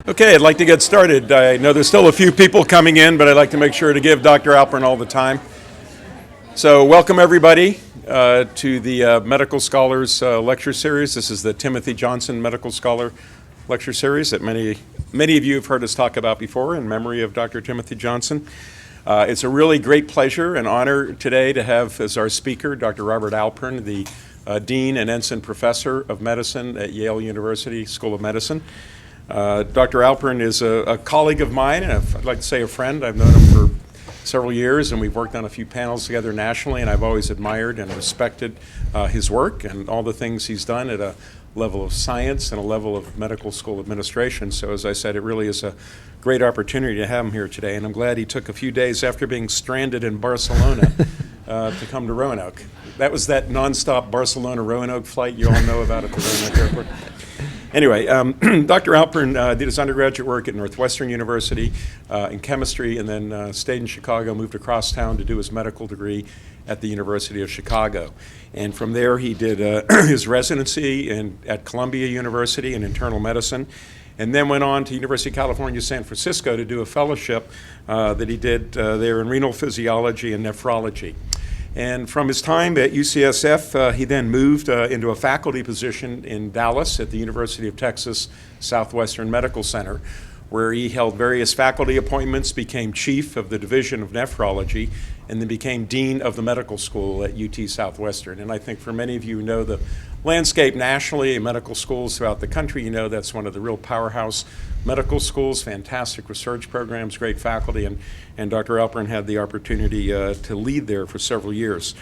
Okay, I'd like to get started. I know there's still a few people coming in, but I'd like to make sure to give Dr. Alpern all the time. So welcome everybody to the Medical Scholars Lecture Series. This is the Timothy Johnson Medical Scholar Lecture Series that many of you have heard us talk about before in memory of Dr. Timothy Johnson. It's a really great pleasure and honor today to have as our speaker Dr. Robert Alpern, the Dean and Ensign Professor of Medicine at Yale University School of Medicine. Dr. Alpern is a colleague of mine, and I'd like to say a friend. I've known him for several years, and we've worked on a few panels together nationally, and I've always admired and respected his work and all the things he's done at a level of science and a level of medical school administration. So as I said, it really is a great opportunity to have him here today, and I'm glad he took a few days after being stranded in Barcelona to come to Roanoke. That was that nonstop Barcelona-Roanoke flight you all know about at the Roanoke Airport. Anyway, Dr. Alpern did his undergraduate work at Northwestern University in chemistry, and then stayed in Chicago, moved across town to do his medical degree at the University of Chicago. And from there, he did his residency at Columbia University in internal medicine, and then went on to University of California, San Francisco to do a fellowship that he did there in renal physiology and nephrology. And from his time at UCSF, he then moved into a faculty position in Dallas at the University of Texas Southwestern Medical Center, where he held various faculty appointments, became chief of the Division of Nephrology, and then became dean of the medical school at UT Southwestern. And I think for many of you who know the landscape nationally in medical schools throughout the country, you know that's one of the real powerhouse medical schools, fantastic research programs, great faculty, and Dr. Alpern had the opportunity to lead there for several years.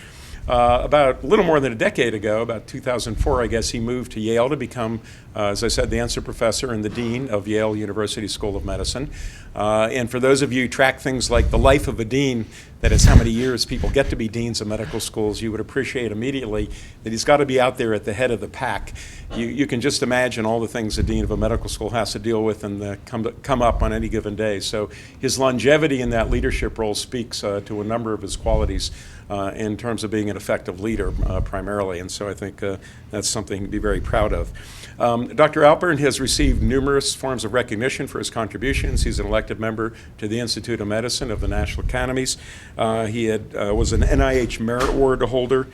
About a little more than a decade ago, about 2004, I guess, he moved to Yale to become, as I said, the Ensign Professor and the Dean of Yale University School of Medicine. And for those of you who track things like the life of a dean, that is how many years people get to be deans of medical schools, you would appreciate immediately that he's got to be out there at the head of the pack. You can just imagine all the things a dean of a medical school has to deal with and come up on any given day. So his longevity in that leadership role speaks to a number of his qualities in terms of being an effective leader primarily. And so I think that's something to be very proud of. Dr. Alpern has received numerous forms of recognition for his contributions. He's an elected member to the Institute of Medicine of the National Academies. He was an NIH Merit Award holder.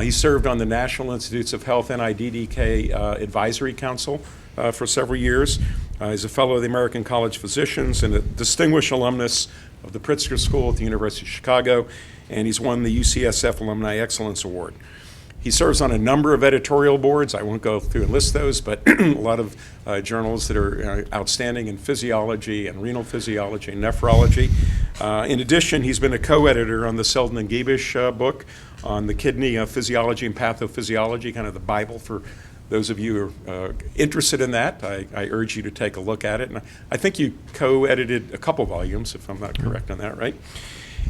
He served on the National Institutes of Health NIDDK Advisory Council for several years. He's a fellow of the American College of Physicians and a distinguished alumnus of the Pritzker School at the University of Chicago, and he's won the UCSF Alumni Excellence Award. He serves on a number of editorial boards. I won't go through and list those, but a lot of journals that are outstanding in physiology and renal physiology and nephrology. In addition, he's been a co-editor on the Selden and Giebisch book on the kidney physiology and pathophysiology, kind of the Bible for those of you who are interested in that. I urge you to take a look at it. And I think you co-edited a couple volumes, if I'm not correct on that, right?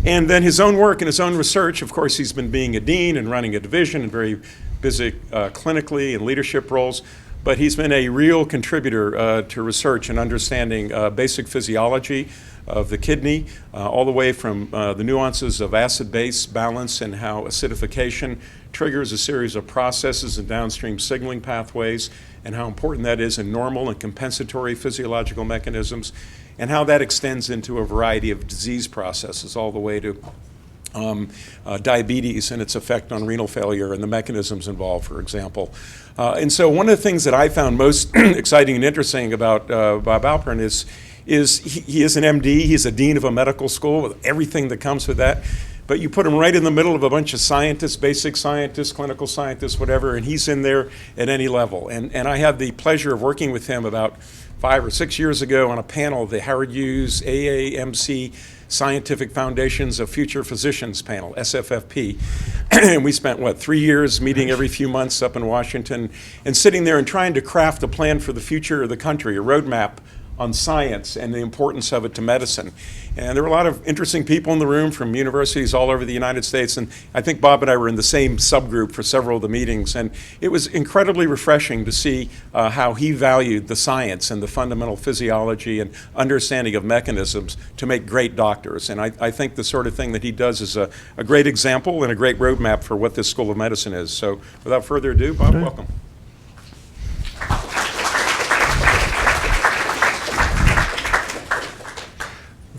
And then his own work and his own research. Of course, he's been being a dean and running a division and very busy clinically in leadership roles. But he's been a real contributor to research and understanding basic physiology of the kidney, all the way from the nuances of acid-base balance and how acidification triggers a series of processes and downstream signaling pathways, and how important that is in normal and compensatory physiological mechanisms, and how that extends into a variety of disease processes, all the way to diabetes and its effect on renal failure and the mechanisms involved, for example. And so one of the things that I found most exciting and interesting about Bob Alpern is he is an MD, he's a dean of a medical school with everything that comes with that, but you put him right in the middle of a bunch of scientists, basic scientists, clinical scientists, whatever, and he's in there at any level. And I had the pleasure of working with him about 5 or 6 years ago on a panel of the Howard Hughes AAMC Scientific Foundations of Future Physicians panel, SFFP. And we spent, 3 years meeting every few months up in Washington and sitting there and trying to craft a plan for the future of the country, a roadmap on science and the importance of it to medicine. And there were a lot of interesting people in the room from universities all over the United States, and I think Bob and I were in the same subgroup for several of the meetings, and it was incredibly refreshing to see how he valued the science and the fundamental physiology and understanding of mechanisms to make great doctors. And I think the sort of thing that he does is a great example and a great roadmap for what this School of Medicine is. So without further ado, Bob, welcome.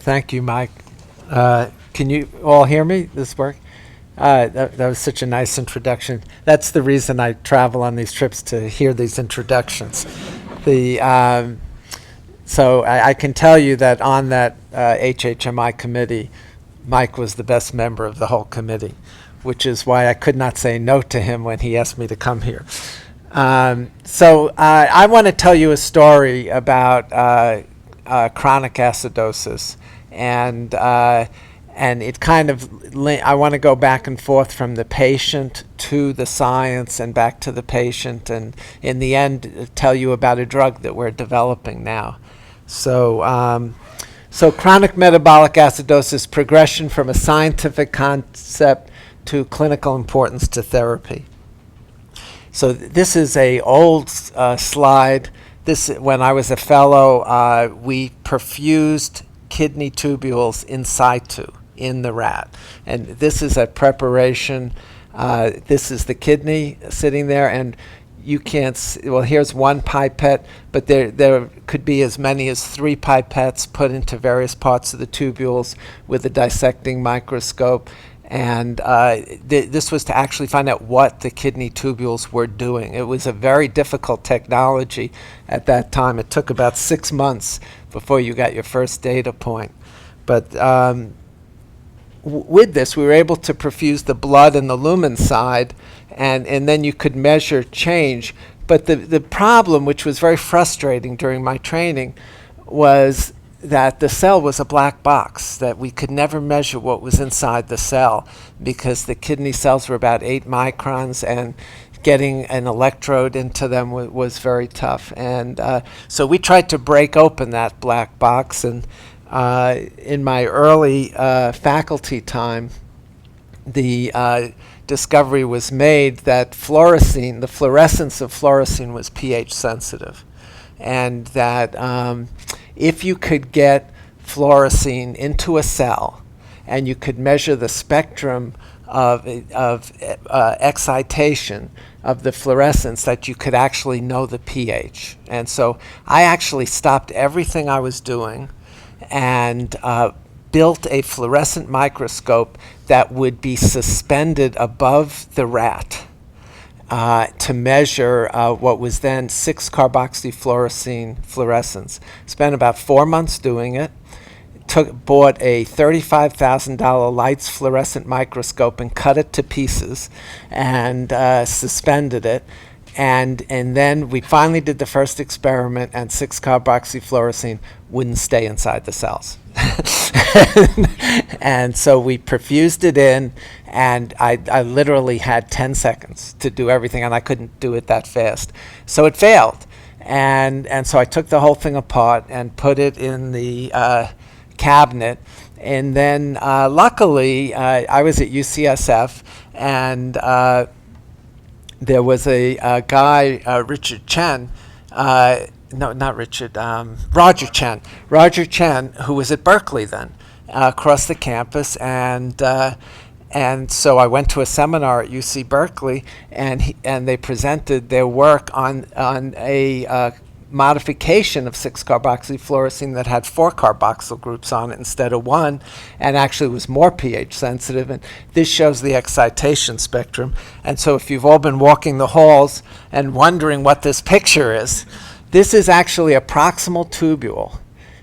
Thank you, Mike. Can you all hear me? This work? That was such a nice introduction. That's the reason I travel on these trips, to hear these introductions. So I can tell you that on that HHMI committee, Mike was the best member of the whole committee, which is why I could not say no to him when he asked me to come here. So I want to tell you a story about chronic acidosis, and it kind of, I want to go back and forth from the patient to the science and back to the patient, and in the end tell you about a drug that we're developing now. So chronic metabolic acidosis, progression from a scientific concept to clinical importance to therapy. So this is a old slide. When I was a fellow, we perfused kidney tubules in situ in the rat. And this is a preparation. This is the kidney sitting there, and you can't well, here's one pipette, but there could be as many as 3 pipettes put into various parts of the tubules with a dissecting microscope. And this was to actually find out what the kidney tubules were doing. It was a very difficult technology at that time. It took about 6 months before you got your first data point. But with this, we were able to perfuse the blood and the lumen side, and then you could measure change. But the problem, which was very frustrating during my training, was that the cell was a black box, that we could never measure what was inside the cell, because the kidney cells were about 8 microns, and getting an electrode into them was very tough. And so we tried to break open that black box, and in my early faculty time, the discovery was made that fluorescein, the fluorescence of fluorescein, was pH sensitive, and that if you could get fluorescein into a cell and you could measure the spectrum of excitation of the fluorescence, that you could actually know the pH. And so I actually stopped everything I was doing and built a fluorescent microscope that would be suspended above the rat to measure what was then 6-carboxyfluorescein fluorescence. Spent about 4 months doing it. Bought a $35,000 Lights fluorescent microscope and cut it to pieces and suspended it. And then we finally did the first experiment, and 6-carboxyfluorescein wouldn't stay inside the cells. And so we perfused it in, and I literally had 10 seconds to do everything, and I couldn't do it that fast. So it failed. And so I took the whole thing apart and put it in the cabinet. And then luckily, I was at UCSF, and there was a guy, Richard Chen, no, not Richard, Roger Chen. Roger Chen, who was at Berkeley then, across the campus, and so I went to a seminar at UC Berkeley, and they presented their work on a modification of 6-carboxyfluorescein that had 4 carboxyl groups on it instead of 1, and actually was more pH sensitive. And this shows the excitation spectrum. And so if you've all been walking the halls and wondering what this picture is, this is actually a proximal tubule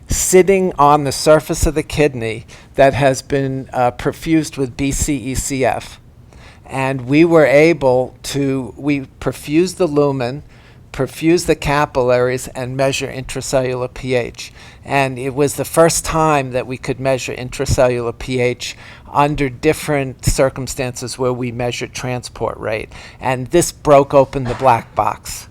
sitting on the surface of the kidney that has been perfused with BCECF. And we were able to, we perfused the lumen, perfuse the capillaries, and measure intracellular pH. And it was the first time that we could measure intracellular pH under different circumstances where we measured transport rate. And this broke open the black box.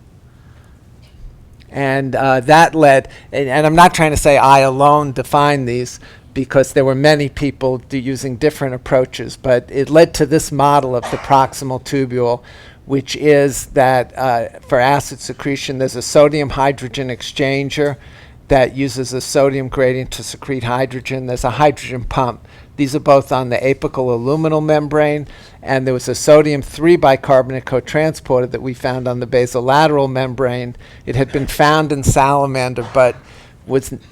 And that led, and I'm not trying to say I alone defined these, because there were many people using different approaches, but it led to this model of the proximal tubule, which is that for acid secretion, there's a sodium-hydrogen exchanger that uses a sodium gradient to secrete hydrogen. There's a hydrogen pump. These are both on the apical luminal membrane, and there was a sodium 3-bicarbonate cotransporter that we found on the basolateral membrane. It had been found in salamander, but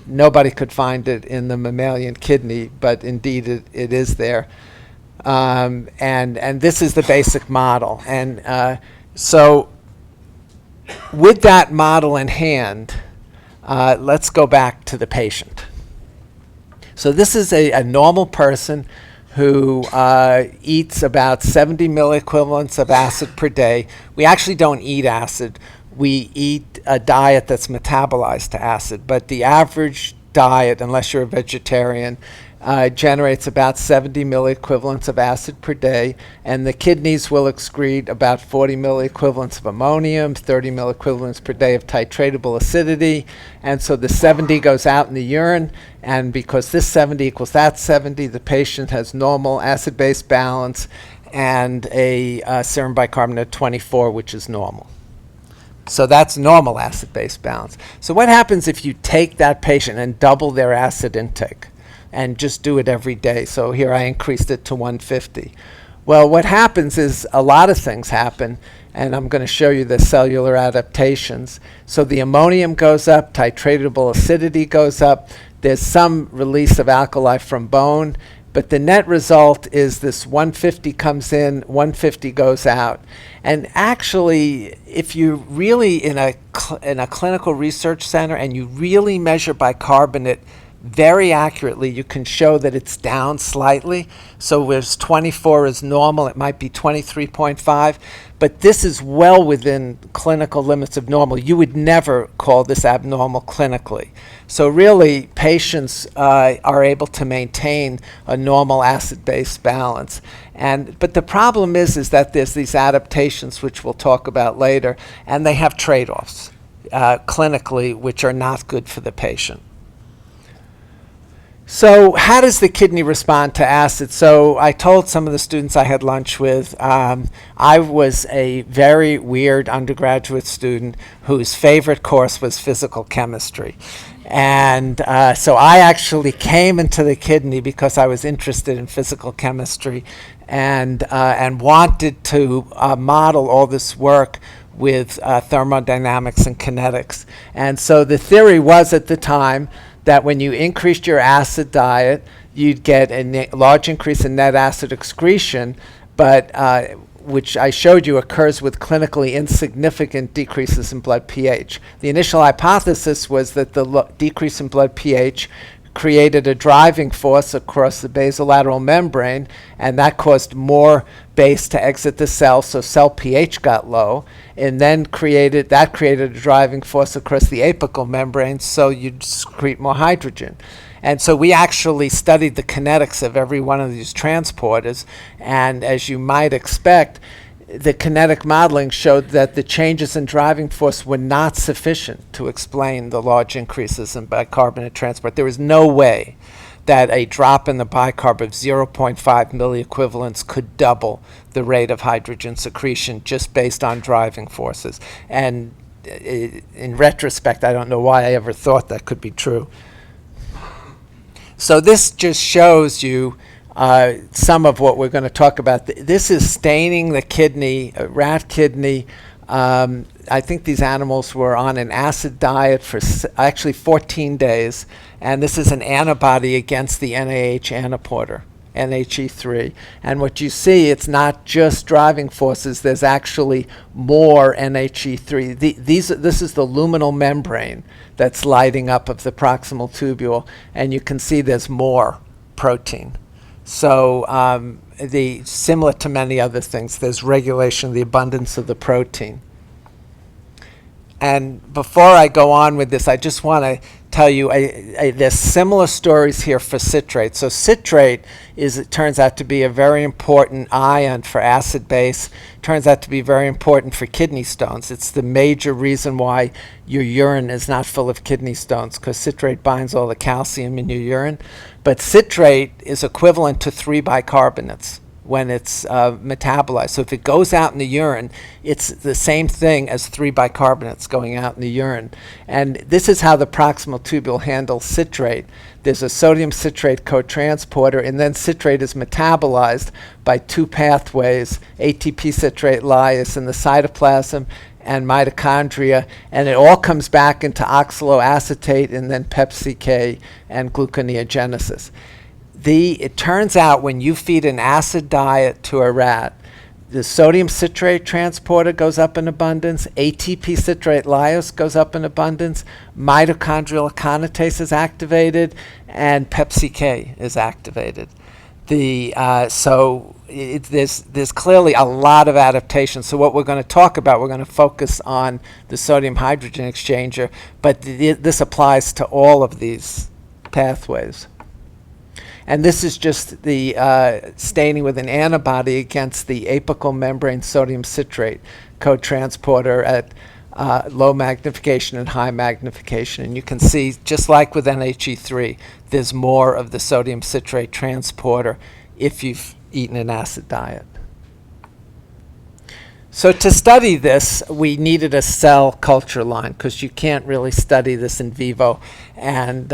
nobody could find it in the mammalian kidney, but indeed it is there. And this is the basic model. And so with that model in hand, let's go back to the patient. So this is a normal person who eats about 70 milliequivalents of acid per day. We actually don't eat acid. We eat a diet that's metabolized to acid, but the average diet, unless you're a vegetarian, generates about 70 milliequivalents of acid per day, and the kidneys will excrete about 40 milliequivalents of ammonium, 30 milliequivalents per day of titratable acidity, and so the 70 goes out in the urine, and because this 70 equals that 70, the patient has normal acid-base balance and a serum bicarbonate 24, which is normal. So that's normal acid-base balance. So what happens if you take that patient and double their acid intake and just do it every day? So here I increased it to 150. Well, what happens is a lot of things happen, and I'm going to show you the cellular adaptations. So the ammonium goes up, titratable acidity goes up, there's some release of alkali from bone, but the net result is this 150 comes in, 150 goes out. And actually, if you really in a clinical research center and you really measure bicarbonate very accurately, you can show that it's down slightly. So whereas 24 is normal, it might be 23.5, but this is well within clinical limits of normal. You would never call this abnormal clinically. So really, patients are able to maintain a normal acid-base balance. But the problem is that there's these adaptations, which we'll talk about later, and they have trade-offs clinically, which are not good for the patient. So how does the kidney respond to acid? So I told some of the students I had lunch with, I was a very weird undergraduate student whose favorite course was physical chemistry. And so I actually came into the kidney because I was interested in physical chemistry and wanted to model all this work with thermodynamics and kinetics. And so the theory was at the time that when you increased your acid diet, you'd get a large increase in net acid excretion, but which I showed you occurs with clinically insignificant decreases in blood pH. The initial hypothesis was that the decrease in blood pH created a driving force across the basolateral membrane, and that caused more base to exit the cell, so cell pH got low, and then created a driving force across the apical membrane, so you'd secrete more hydrogen. And so we actually studied the kinetics of every one of these transporters, and as you might expect, the kinetic modeling showed that the changes in driving force were not sufficient to explain the large increases in bicarbonate transport. There was no way that a drop in the bicarb of 0.5 milliequivalents could double the rate of hydrogen secretion just based on driving forces. And in retrospect, I don't know why I ever thought that could be true. So this just shows you some of what we're going to talk about. This is staining the kidney, a rat kidney. I think these animals were on an acid diet for actually 14 days, and this is an antibody against the NAH antiporter, NHE3. And what you see, it's not just driving forces, there's actually more NHE3. This is the luminal membrane that's lighting up of the proximal tubule, and you can see there's more protein. So similar to many other things, there's regulation of the abundance of the protein. And before I go on with this, I just want to tell you there's similar stories here for citrate. So citrate it turns out to be a very important ion for acid base. Turns out to be very important for kidney stones. It's the major reason why your urine is not full of kidney stones, because citrate binds all the calcium in your urine. But citrate is equivalent to 3 bicarbonates when it's metabolized. So if it goes out in the urine, it's the same thing as 3 bicarbonates going out in the urine. And this is how the proximal tubule handles citrate. There's a sodium citrate cotransporter, and then citrate is metabolized by 2 pathways, ATP citrate lyase in the cytoplasm, and mitochondria, and it all comes back into oxaloacetate and then PepCK and gluconeogenesis. It turns out when you feed an acid diet to a rat, the sodium citrate transporter goes up in abundance, ATP citrate lyase goes up in abundance, mitochondrial aconitase is activated, and PepCK is activated. There's clearly a lot of adaptation. So what we're going to talk about, we're going to focus on the sodium hydrogen exchanger, but this applies to all of these pathways. And this is just the staining with an antibody against the apical membrane sodium citrate cotransporter at low magnification and high magnification. And you can see, just like with NHE3, there's more of the sodium citrate transporter if you've eaten an acid diet. So to study this, we needed a cell culture line because you can't really study this in vivo. And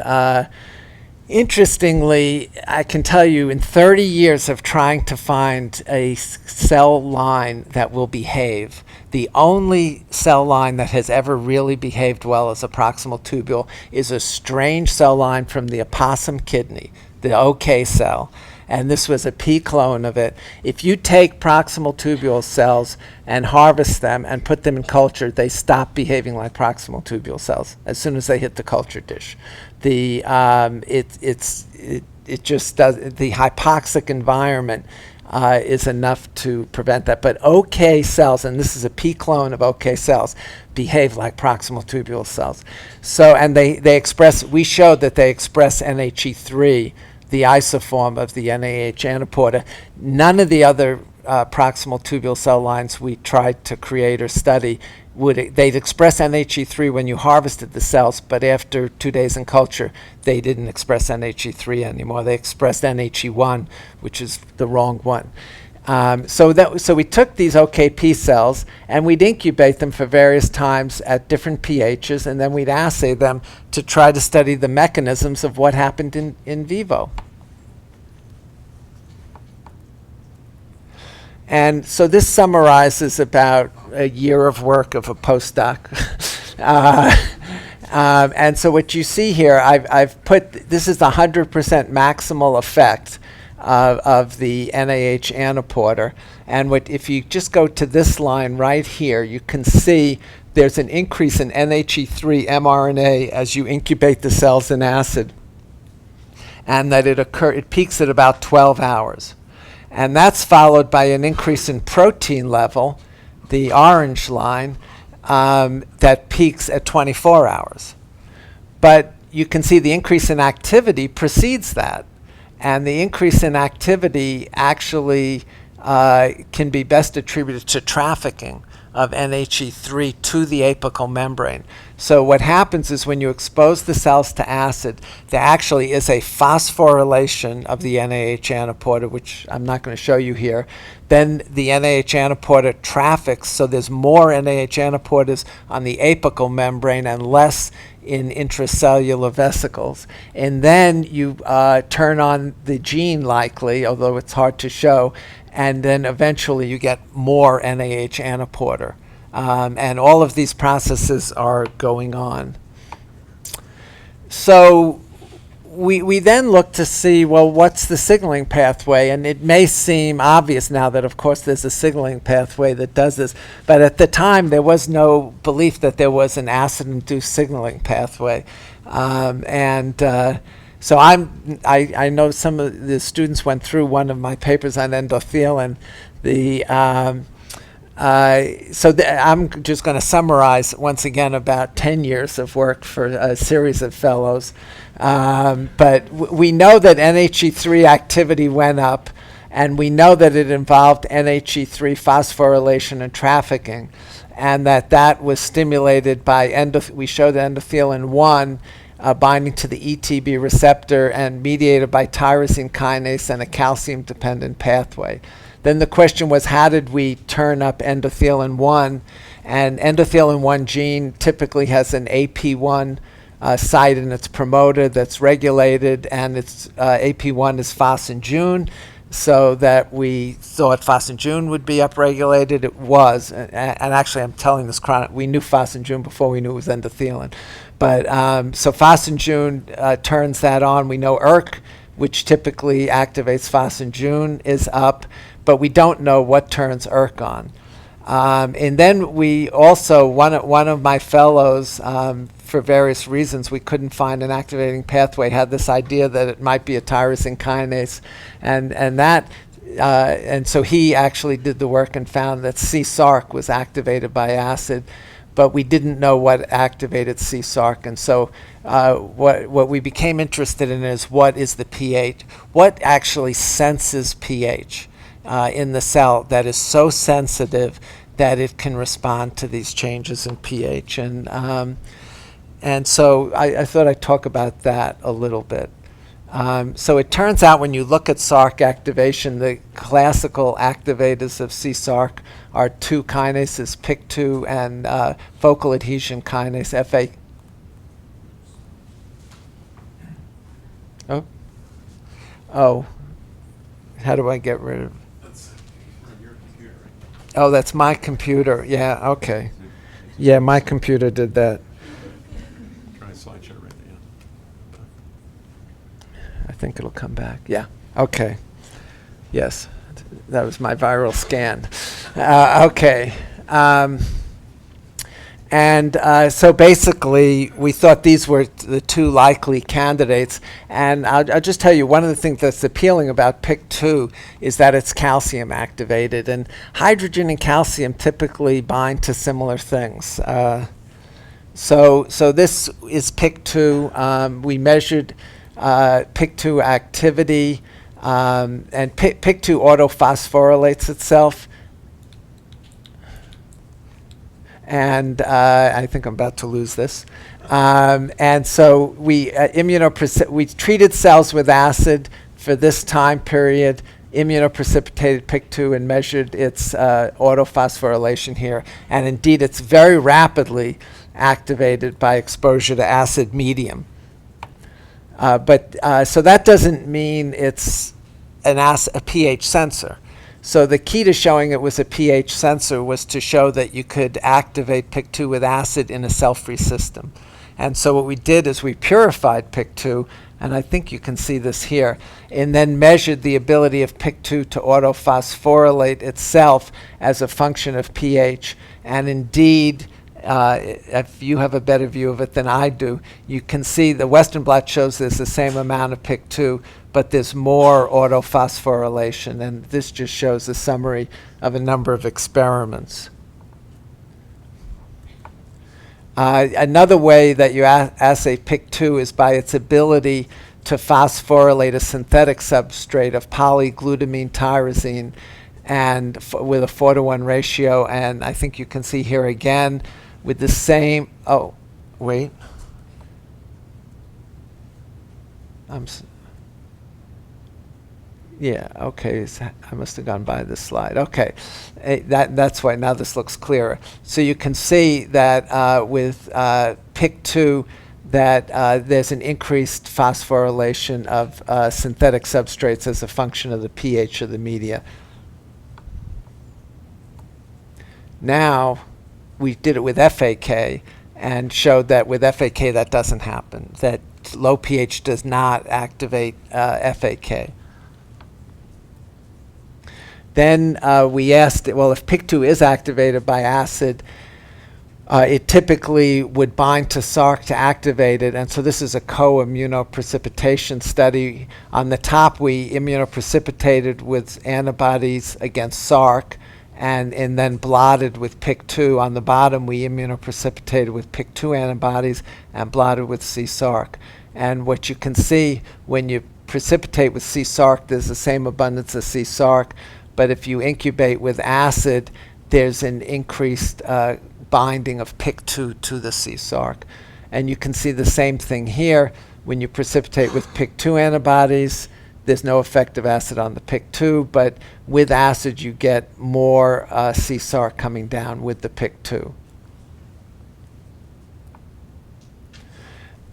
interestingly, I can tell you in 30 years of trying to find a cell line that will behave, the only cell line that has ever really behaved well as a proximal tubule is a strange cell line from the opossum kidney, the OK cell. And this was a P clone of it. If you take proximal tubule cells and harvest them and put them in culture, they stop behaving like proximal tubule cells as soon as they hit the culture dish. It just does. The hypoxic environment is enough to prevent that. But OK cells, and this is a P clone of OK cells, behave like proximal tubule cells. So, and they express. We showed that they express NHE3, the isoform of the NAH antiporter. None of the other proximal tubule cell lines we tried to create or study they'd express NHE3 when you harvested the cells, but after 2 days in culture, they didn't express NHE3 anymore. They expressed NHE1, which is the wrong one. So we took these OKP cells and we'd incubate them for various times at different pHs, and then we'd assay them to try to study the mechanisms of what happened in vivo. And so this summarizes about a year of work of a postdoc. And so what you see here, I've put, this is the 100% maximal effect of the NAH antiporter. And if you just go to this line right here, you can see there's an increase in NHE3 mRNA as you incubate the cells in acid, and that it peaks at about 12 hours. And that's followed by an increase in protein level, the orange line, that peaks at 24 hours. But you can see the increase in activity precedes that. And the increase in activity actually can be best attributed to trafficking of NHE3 to the apical membrane. So what happens is when you expose the cells to acid, there actually is a phosphorylation of the NAH antiporter, which I'm not going to show you here. Then the NAH antiporter traffics, so there's more NAH antiporters on the apical membrane and less in intracellular vesicles. And then you turn on the gene likely, although it's hard to show, and then eventually you get more NAH antiporter. And all of these processes are going on. So we then look to see, well, what's the signaling pathway? And it may seem obvious now that, of course, there's a signaling pathway that does this. But at the time, there was no belief that there was an acid-induced signaling pathway. So I know some of the students went through one of my papers on endothelin. I'm just going to summarize once again about 10 years of work for a series of fellows. But we know that NHE3 activity went up, and we know that it involved NHE3 phosphorylation and trafficking, and that was stimulated by we showed endothelin-1 binding to the ETB receptor and mediated by tyrosine kinase and a calcium-dependent pathway. Then the question was, how did we turn up endothelin-1? And endothelin-1 gene typically has an AP1 site in its promoter that's regulated, and its AP1 is phos in June. so that we thought June would be upregulated. It was, and actually I'm telling this chronic, we knew June before we knew it was endothelin. But so June turns that on. We know ERK, which typically activates June, is up, but we don't know what turns ERK on. And then we also, one of my fellows, for various reasons, we couldn't find an activating pathway, had this idea that it might be a tyrosine kinase, and so he actually did the work and found that C-SARC was activated by acid, but we didn't know what activated C-SARC. And so what we became interested in is what is the pH? What actually senses pH in the cell that is so sensitive that it can respond to these changes in pH? And so I thought I'd talk about that a little bit. So it turns out when you look at SARC activation, the classical activators of C-SARC are two kinases, PIK2 and focal adhesion kinase, FA. Oh, how do I get rid of? That's your computer, right? Oh, that's my computer. Yeah, okay. Yeah, my computer did that. Try slideshow right now. I think it'll come back. Yeah. Okay. Yes. That was my viral scan. Okay. So basically, we thought these were the two likely candidates. And I'll just tell you, one of the things that's appealing about PIK2 is that it's calcium activated. And hydrogen and calcium typically bind to similar things. So this is PIK2. We measured PIK2 activity, and PIK2 autophosphorylates itself. And I think I'm about to lose this. And so we we treated cells with acid for this time period, immunoprecipitated PIK2, and measured its autophosphorylation here. And indeed, it's very rapidly activated by exposure to acid medium. So that doesn't mean it's a pH sensor. So the key to showing it was a pH sensor was to show that you could activate PIK2 with acid in a cell-free system. And so what we did is we purified PIK2, and I think you can see this here, and then measured the ability of PIK2 to autophosphorylate itself as a function of pH. And indeed, if you have a better view of it than I do, you can see the Western blot shows there's the same amount of PIK2, but there's more autophosphorylation, and this just shows a summary of a number of experiments. Another way that you assay PIK2 is by its ability to phosphorylate a synthetic substrate of polyglutamine tyrosine, and with a 4:1 ratio. And I think you can see here again with the same, oh, wait. Yeah, okay, I must have gone by this slide. Okay, that's why now this looks clearer. So you can see that with PIK2 that there's an increased phosphorylation of synthetic substrates as a function of the pH of the media. Now, we did it with FAK and showed that with FAK that doesn't happen, that low pH does not activate FAK. Then we asked, well, if PIK2 is activated by acid, it typically would bind to SARC to activate it. And so this is a co-immunoprecipitation study. On the top, we immunoprecipitated with antibodies against SARC, and then blotted with PIK2. On the bottom, we immunoprecipitated with PIK2 antibodies and blotted with C-SARC. And what you can see when you precipitate with C-SARC, there's the same abundance of C-SARC. But if you incubate with acid, there's an increased binding of PIK2 to the C-SARC. And you can see the same thing here. When you precipitate with PIK2 antibodies, there's no effect of acid on the PIK2, but with acid you get more C-SARC coming down with the PIK2.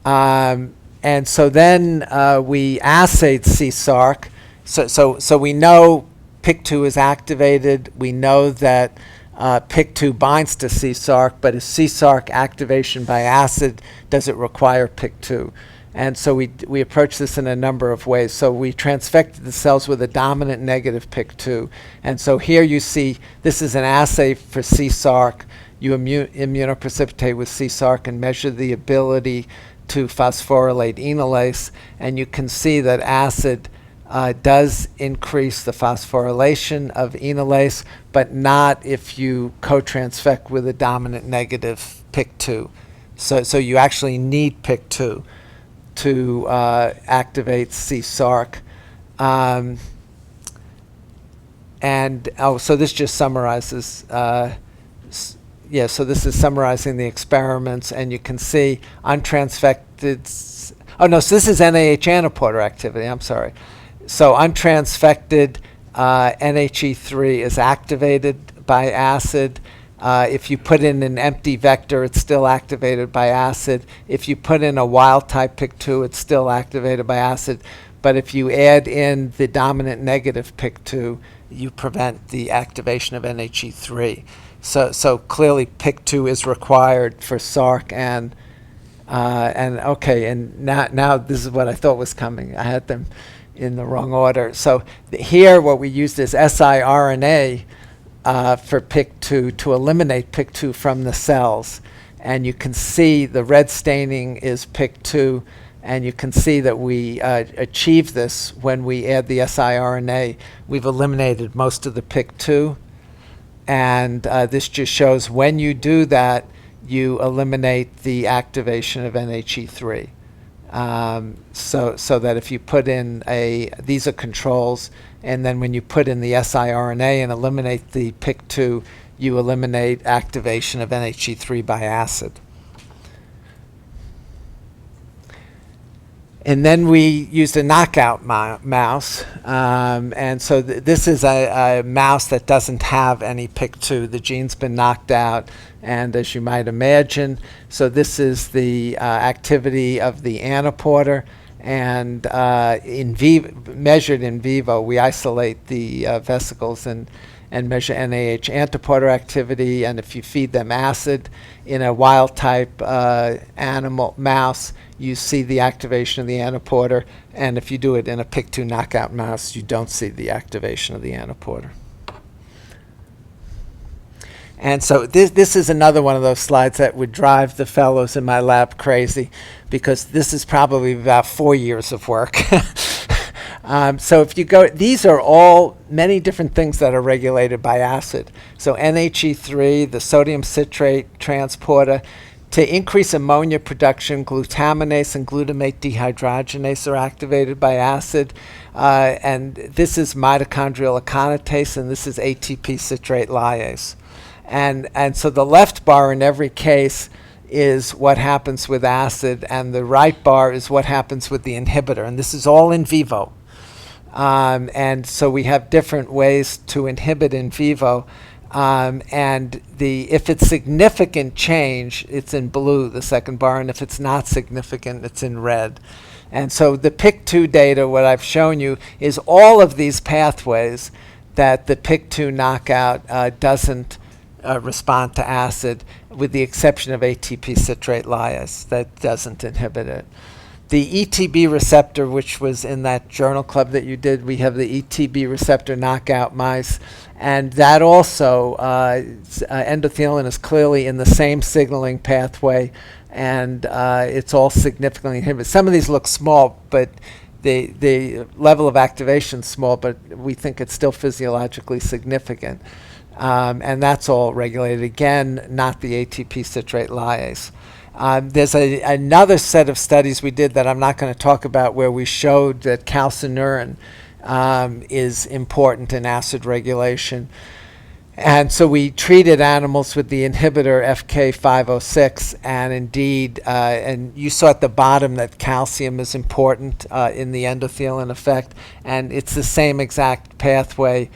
And so then we assayed C-SARC, So we know PIK2 is activated. We know that PIK2 binds to CSARC, but is CSARC activation by acid, does it require PIK2? And so we approach this in a number of ways. So we transfected the cells with a dominant negative PIK2. And so here you see this is an assay for CSARC. You immunoprecipitate with CSARC and measure the ability to phosphorylate enolase. And you can see that acid does increase the phosphorylation of enolase, but not if you co-transfect with a dominant negative PIK2. So you actually need PIK2 to activate CSARC. So this just summarizes, so this is summarizing the experiments, and you can see untransfected, so this is NAH antiporter activity, I'm sorry. So untransfected NHE3 is activated by acid. If you put in an empty vector, it's still activated by acid. If you put in a wild type PIK2, it's still activated by acid. But if you add in the dominant negative PIK2, you prevent the activation of NHE3. So clearly PIK2 is required for SARC and now this is what I thought was coming. I had them in the wrong order. So here what we used is siRNA for PIK2 to eliminate PIK2 from the cells. And you can see the red staining is PIK2, and you can see that we achieve this when we add the siRNA. We've eliminated most of the PIK2, and this just shows when you do that, you eliminate the activation of NHE3. So that if you put in these are controls, and then when you put in the siRNA and eliminate the PIK2, you eliminate activation of NHE3 by acid. And then we used a knockout mouse. And so this is a mouse that doesn't have any PIK2. The gene's been knocked out. And as you might imagine, so this is the activity of the antiporter. And measured in vivo, we isolate the vesicles and measure NAH antiporter activity. And if you feed them acid in a wild type animal mouse, you see the activation of the antiporter. And if you do it in a PIK2 knockout mouse, you don't see the activation of the antiporter. And so this is another one of those slides that would drive the fellows in my lab crazy, because this is probably about 4 years of work. So if you go, these are all many different things that are regulated by acid. So NHE3, the sodium citrate transporter, to increase ammonia production, glutaminase and glutamate dehydrogenase are activated by acid. And this is mitochondrial aconitase, and this is ATP citrate lyase. And so the left bar in every case is what happens with acid, and the right bar is what happens with the inhibitor. And this is all in vivo. And so we have different ways to inhibit in vivo. And if it's significant change, it's in blue, the second bar, and if it's not significant, it's in red. And so the PIK2 data, what I've shown you, is all of these pathways that the PIK2 knockout doesn't respond to acid, with the exception of ATP citrate lyase that doesn't inhibit it. The ETB receptor, which was in that journal club that you did, we have the ETB receptor knockout mice, and that also, endothelin is clearly in the same signaling pathway, and it's all significantly inhibited. Some of these look small, but the level of activation is small, but we think it's still physiologically significant. And that's all regulated. Again, not the ATP citrate lyase. There's another set of studies we did that I'm not going to talk about, where we showed that calcineurin is important in acid regulation. And so we treated animals with the inhibitor FK506, and indeed, and you saw at the bottom that calcium is important in the endothelin effect, and it's the same exact pathway.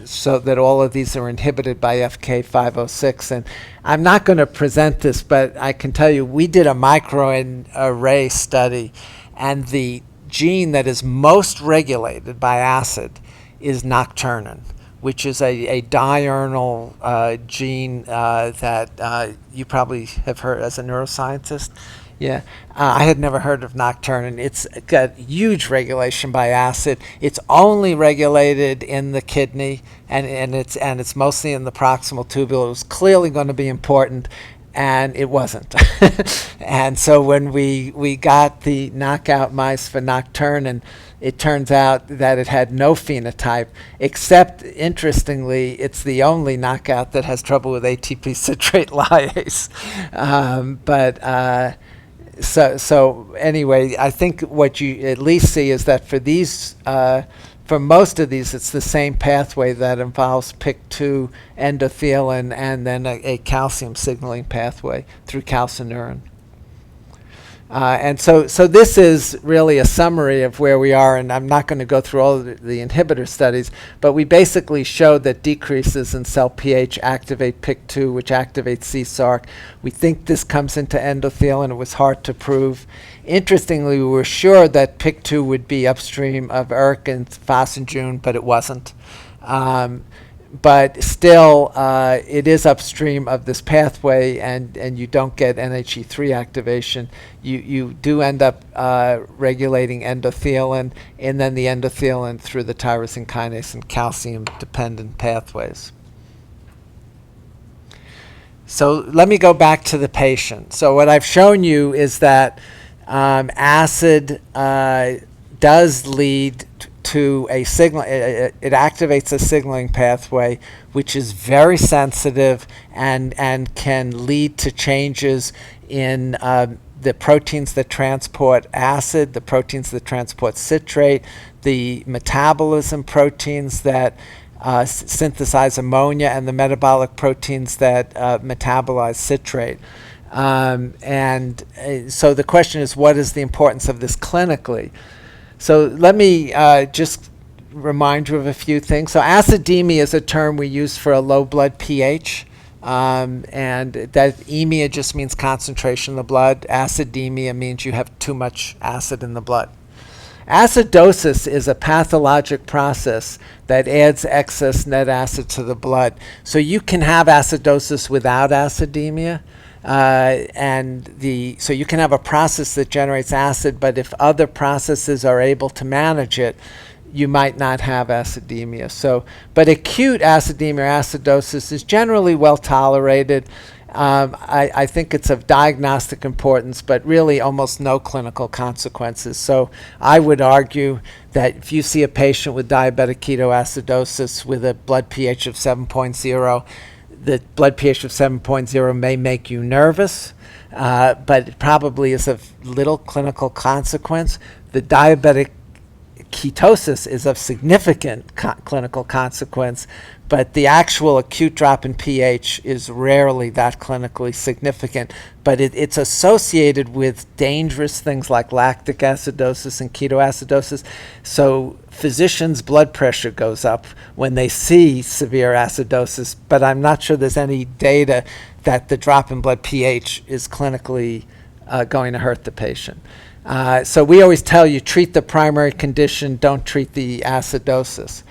So that all of these are inhibited by FK506. And I'm not going to present this, but I can tell you we did a microarray study, and the gene that is most regulated by acid is nocturnin, which is a diurnal gene that you probably have heard as a neuroscientist. Yeah, I had never heard of nocturnin. It's got huge regulation by acid. It's only regulated in the kidney, and it's mostly in the proximal tubule. It was clearly going to be important, and it wasn't. And so when we got the knockout mice for nocturnin, it turns out that it had no phenotype, except, interestingly, it's the only knockout that has trouble with ATP citrate lyase. So anyway, I think what you at least see is that for these, for most of these, it's the same pathway that involves PIK2 endothelin and then a calcium signaling pathway through calcineurin. And so this is really a summary of where we are, and I'm not going to go through all of the inhibitor studies, but we basically showed that decreases in cell pH activate PIK2, which activates CSARC. We think this comes into endothelin. It was hard to prove. Interestingly, we were sure that PIK2 would be upstream of ERK and phosphagen, but it wasn't. But still, it is upstream of this pathway, and you don't get NHE3 activation. You do end up regulating endothelin, and then the endothelin through the tyrosine kinase and calcium-dependent pathways. So let me go back to the patient. So what I've shown you is that acid does lead to a signal. It activates a signaling pathway, which is very sensitive and can lead to changes in the proteins that transport acid, the proteins that transport citrate, the metabolism proteins that synthesize ammonia, and the metabolic proteins that metabolize citrate. So the question is, what is the importance of this clinically? So let me just remind you of a few things. So acidemia is a term we use for a low blood pH. And that emia just means concentration in the blood. Acidemia means you have too much acid in the blood. Acidosis is a pathologic process that adds excess net acid to the blood. So you can have acidosis without acidemia. So you can have a process that generates acid, but if other processes are able to manage it, you might not have acidemia. But acute acidemia or acidosis is generally well tolerated. I think it's of diagnostic importance, but really almost no clinical consequences. So I would argue that if you see a patient with diabetic ketoacidosis with a blood pH of 7.0, the blood pH of 7.0 may make you nervous, but it probably is of little clinical consequence. The diabetic ketosis is of significant clinical consequence, but the actual acute drop in pH is rarely that clinically significant. But it's associated with dangerous things like lactic acidosis and ketoacidosis. So physicians' blood pressure goes up when they see severe acidosis, but I'm not sure there's any data that the drop in blood pH is clinically going to hurt the patient. So we always tell you, treat the primary condition, don't treat the acidosis.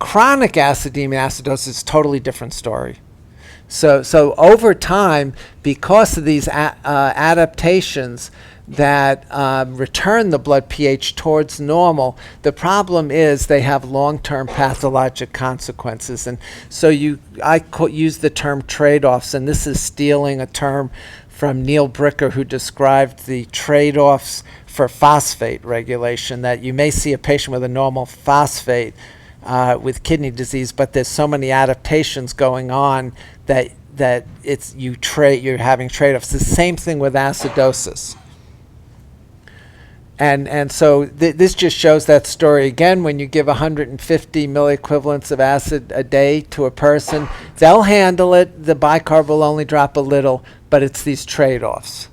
Chronic acidemia acidosis is a totally different story. So over time, because of these adaptations that return the blood pH towards normal, the problem is they have long-term pathologic consequences. And so I use the term trade-offs, and this is stealing a term from Neil Bricker, who described the trade-offs for phosphate regulation, that you may see a patient with a normal phosphate with kidney disease, but there's so many adaptations going on that you're having trade-offs. The same thing with acidosis. And so this just shows that story again. When you give 150 milliequivalents of acid a day to a person, they'll handle it. The bicarb will only drop a little, but it's these trade-offs.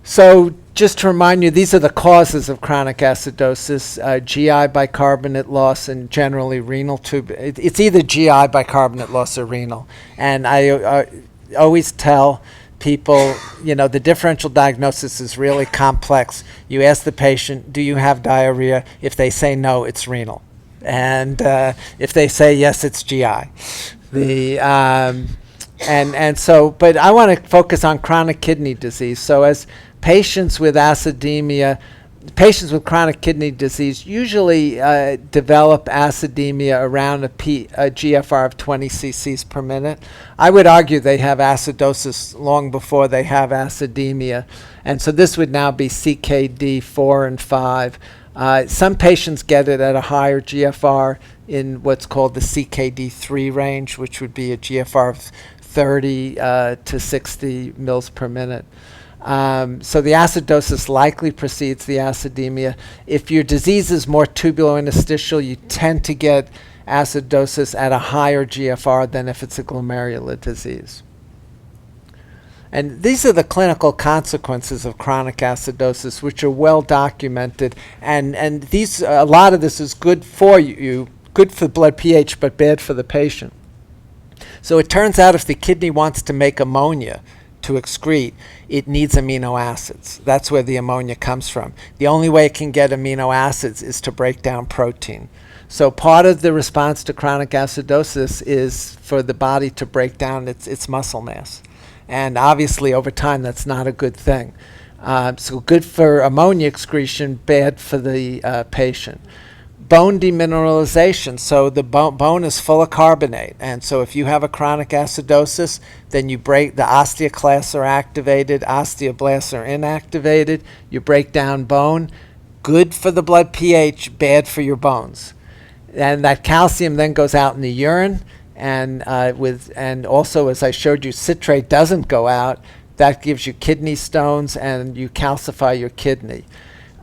So just to remind you, these are the causes of chronic acidosis: GI bicarbonate loss and generally renal tube. It's either GI bicarbonate loss or renal. And I always tell people, the differential diagnosis is really complex. You ask the patient, do you have diarrhea? If they say no, it's renal. And if they say yes, it's GI. But I want to focus on chronic kidney disease. So as patients with acidemia, patients with chronic kidney disease usually develop acidemia around a GFR of 20 cc's per minute. I would argue they have acidosis long before they have acidemia. And so this would now be CKD 4 and 5. Some patients get it at a higher GFR in what's called the CKD3 range, which would be a GFR of 30 to 60 mils per minute. So the acidosis likely precedes the acidemia. If your disease is more tubulointerstitial, you tend to get acidosis at a higher GFR than if it's a glomerular disease. And these are the clinical consequences of chronic acidosis, which are well documented. And a lot of this is good for you, good for blood pH, but bad for the patient. So it turns out if the kidney wants to make ammonia to excrete, it needs amino acids. That's where the ammonia comes from. The only way it can get amino acids is to break down protein. So part of the response to chronic acidosis is for the body to break down its muscle mass. And obviously over time that's not a good thing. So good for ammonia excretion, bad for the patient. Bone demineralization. So the bone is full of carbonate. And so if you have a chronic acidosis, then you break, the osteoclasts are activated, osteoblasts are inactivated. You break down bone. Good for the blood pH, bad for your bones. And that calcium then goes out in the urine. And also, as I showed you, citrate doesn't go out. That gives you kidney stones and you calcify your kidney.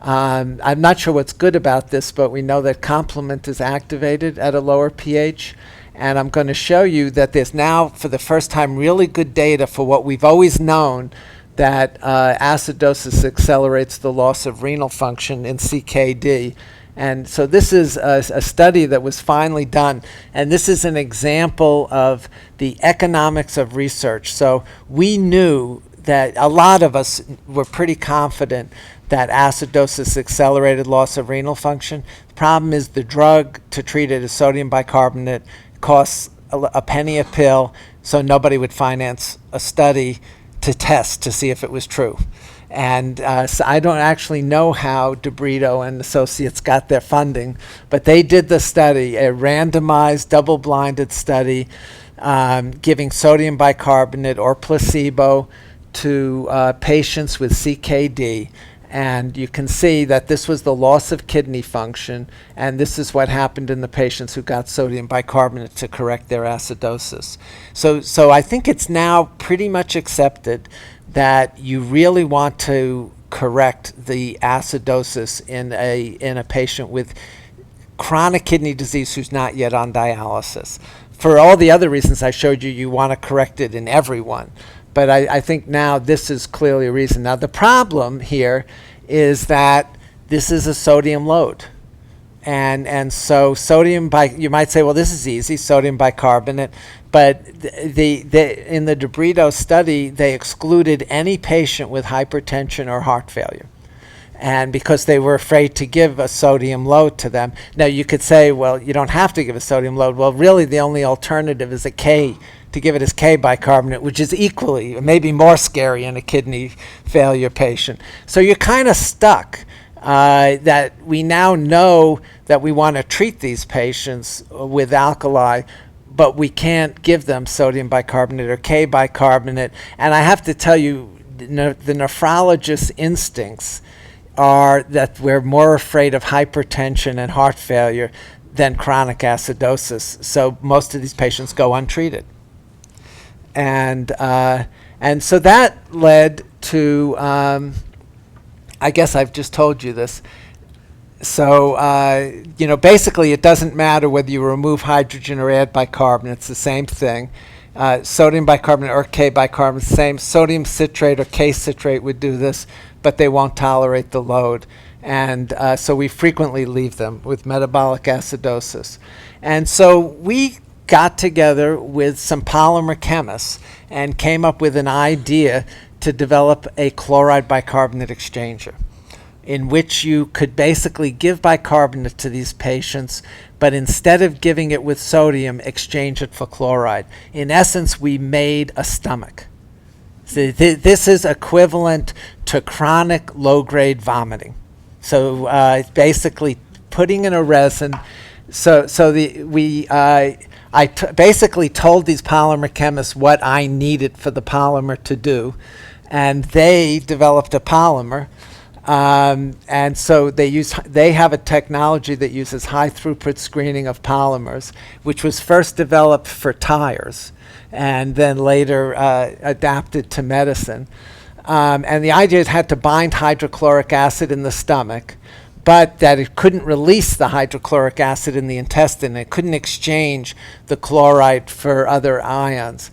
I'm not sure what's good about this, but we know that complement is activated at a lower pH. And I'm going to show you that there's now, for the first time, really good data for what we've always known, that acidosis accelerates the loss of renal function in CKD. And so this is a study that was finally done. And this is an example of the economics of research. So we knew that a lot of us were pretty confident that acidosis accelerated loss of renal function. The problem is the drug to treat it is sodium bicarbonate, costs a penny a pill, so nobody would finance a study to test to see if it was true. And so I don't actually know how DeBrito and Associates got their funding, but they did the study, a randomized, double-blinded study, giving sodium bicarbonate or placebo to patients with CKD. And you can see that this was the loss of kidney function, and this is what happened in the patients who got sodium bicarbonate to correct their acidosis. So I think it's now pretty much accepted that you really want to correct the acidosis in a patient with chronic kidney disease who's not yet on dialysis. For all the other reasons I showed you, you want to correct it in everyone. But I think now this is clearly a reason. Now the problem here is that this is a sodium load. And so you might say, well, this is easy, sodium bicarbonate. But in the DeBrito study, they excluded any patient with hypertension or heart failure. And because they were afraid to give a sodium load to them. Now you could say, well, you don't have to give a sodium load. Well, really the only alternative is to give it as K bicarbonate, which is equally, maybe more scary in a kidney failure patient. So you're kind of stuck that we now know that we want to treat these patients with alkali, but we can't give them sodium bicarbonate or K bicarbonate. And I have to tell you, the nephrologist's instincts are that we're more afraid of hypertension and heart failure than chronic acidosis. So most of these patients go untreated. And so that led to, I guess I've just told you this. So, basically it doesn't matter whether you remove hydrogen or add bicarbonate, it's the same thing. Sodium bicarbonate or K bicarbonate, same. Sodium citrate or K citrate would do this, but they won't tolerate the load. And so we frequently leave them with metabolic acidosis. And so we got together with some polymer chemists and came up with an idea to develop a chloride bicarbonate exchanger, in which you could basically give bicarbonate to these patients, but instead of giving it with sodium, exchange it for chloride. In essence, we made a stomach. So this is equivalent to chronic low-grade vomiting. So it's basically putting in a resin. I basically told these polymer chemists what I needed for the polymer to do, and they developed a polymer. And so they have a technology that uses high throughput screening of polymers, which was first developed for tires and then later adapted to medicine. And the idea is it had to bind hydrochloric acid in the stomach, but that it couldn't release the hydrochloric acid in the intestine. It couldn't exchange the chloride for other ions.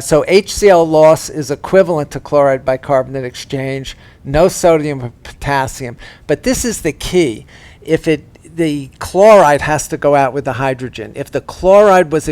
So HCl loss is equivalent to chloride bicarbonate exchange, no sodium or potassium. But this is the key. The chloride has to go out with the hydrogen. If the chloride was,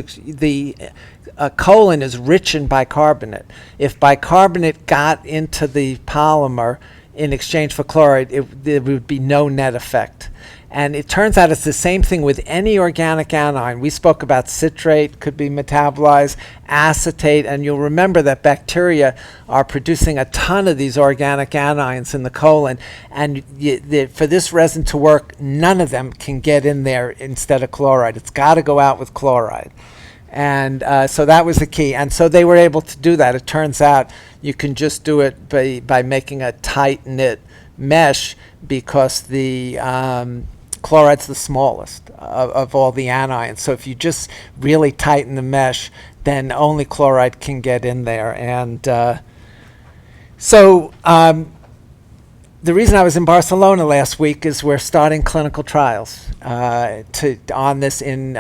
colon is rich in bicarbonate. If bicarbonate got into the polymer in exchange for chloride, there would be no net effect. And it turns out it's the same thing with any organic anion. We spoke about citrate, could be metabolized, acetate, and you'll remember that bacteria are producing a ton of these organic anions in the colon. And for this resin to work, none of them can get in there instead of chloride. It's got to go out with chloride. And so that was the key. And so they were able to do that. It turns out you can just do it by making a tight-knit mesh, because the chloride's the smallest of all the anions. So if you just really tighten the mesh, then only chloride can get in there. And the reason I was in Barcelona last week is we're starting clinical trials on this in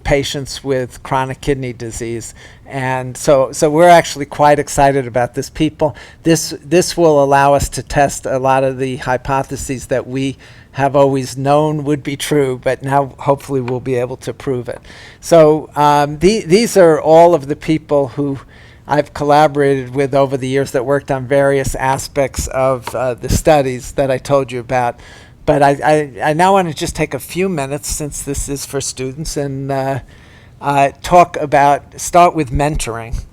patients with chronic kidney disease. And so we're actually quite excited about this. This will allow us to test a lot of the hypotheses that we have always known would be true, but now hopefully we'll be able to prove it. So these are all of the people who I've collaborated with over the years that worked on various aspects of the studies that I told you about. But I now want to just take a few minutes, since this is for students, and start with mentoring.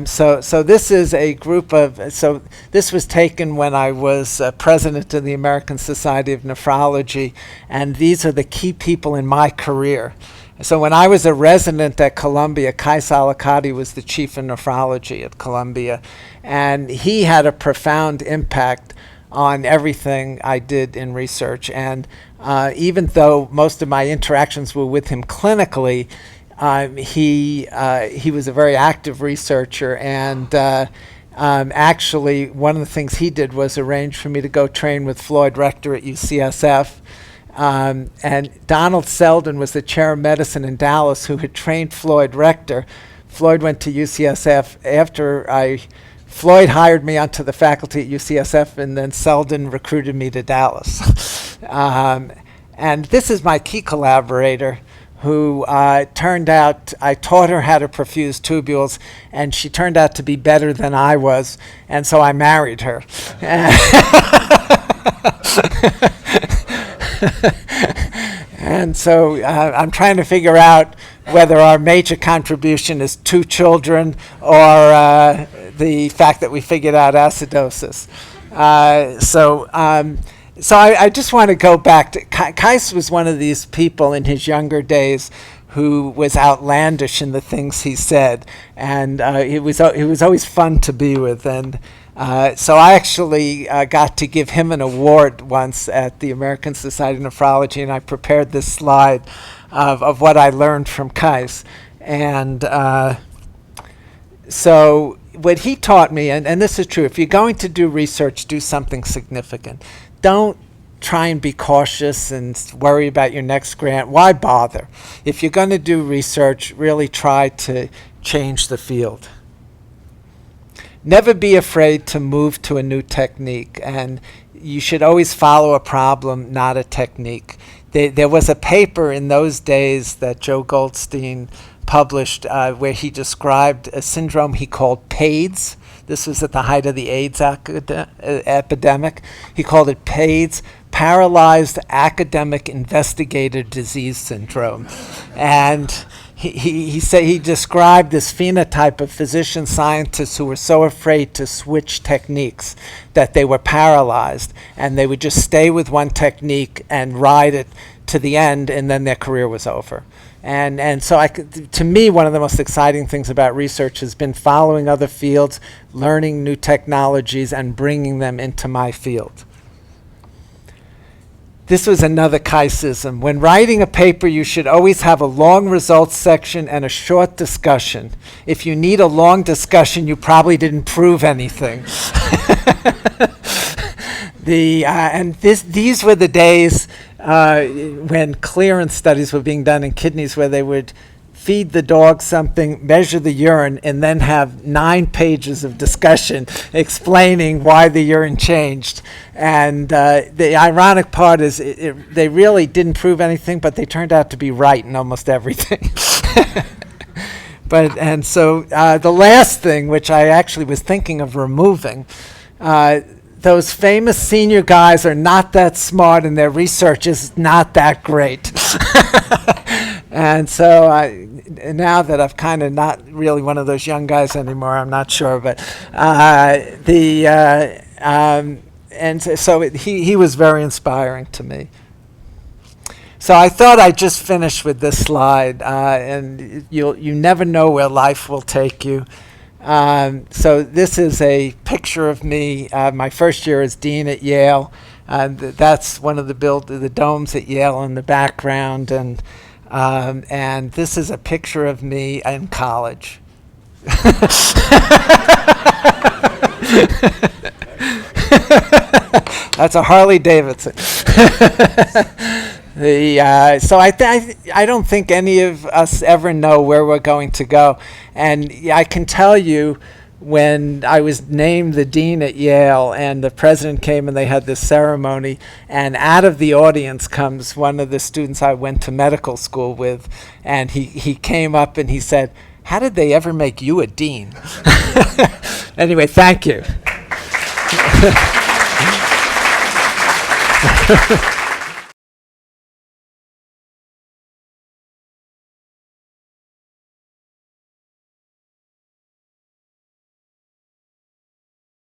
So this is a group of, so this was taken when I was president of the American Society of Nephrology, and these are the key people in my career. So when I was a resident at Columbia, Kais Alicati was the chief of nephrology at Columbia, and he had a profound impact on everything I did in research. And even though most of my interactions were with him clinically, he was a very active researcher, and actually one of the things he did was arrange for me to go train with Floyd Rector at UCSF. And Donald Selden was the chair of medicine in Dallas, who had trained Floyd Rector. Floyd went to UCSF after Floyd hired me onto the faculty at UCSF, and then Selden recruited me to Dallas. And this is my key collaborator, who turned out, I taught her how to perfuse tubules, and she turned out to be better than I was, and so I married her. And so I'm trying to figure out whether our major contribution is 2 children or the fact that we figured out acidosis. So I just want to go back to, Kais was one of these people in his younger days who was outlandish in the things he said, and it was always fun to be with. And so I actually got to give him an award once at the American Society of Nephrology, and I prepared this slide of what I learned from Kais. And so what he taught me, and this is true, if you're going to do research, do something significant. Don't try and be cautious and worry about your next grant. Why bother? If you're going to do research, really try to change the field. Never be afraid to move to a new technique, and you should always follow a problem, not a technique. there was a paper in those days that Joe Goldstein published where he described a syndrome he called PAIDS. This was at the height of the AIDS epidemic. He called it PAIDS, Paralyzed Academic Investigator Disease Syndrome. And he said he described this phenotype of physician scientists who were so afraid to switch techniques that they were paralyzed, and they would just stay with one technique and ride it to the end, and then their career was over. And so to me, one of the most exciting things about research has been following other fields, learning new technologies, and bringing them into my field. This was another chiasm. When writing a paper, you should always have a long results section and a short discussion. If you need a long discussion, you probably didn't prove anything. These were the days when clearance studies were being done in kidneys, where they would feed the dog something, measure the urine, and then have 9 pages of discussion explaining why the urine changed. And the ironic part is they really didn't prove anything, but they turned out to be right in almost everything. So the last thing, which I actually was thinking of removing, those famous senior guys are not that smart and their research is not that great. And so now that I've kind of not really one of those young guys anymore, I'm not sure, but he was very inspiring to me. So I thought I'd just finish with this slide, and you never know where life will take you. So this is a picture of me, my first year as dean at Yale. That's one of the domes at Yale in the background, and this is a picture of me in college. That's a Harley Davidson. So I don't think any of us ever know where we're going to go. And I can tell you, when I was named the dean at Yale and the president came and they had this ceremony, and out of the audience comes one of the students I went to medical school with, and he came up and he said, "How did they ever make you a dean?" Anyway, thank you.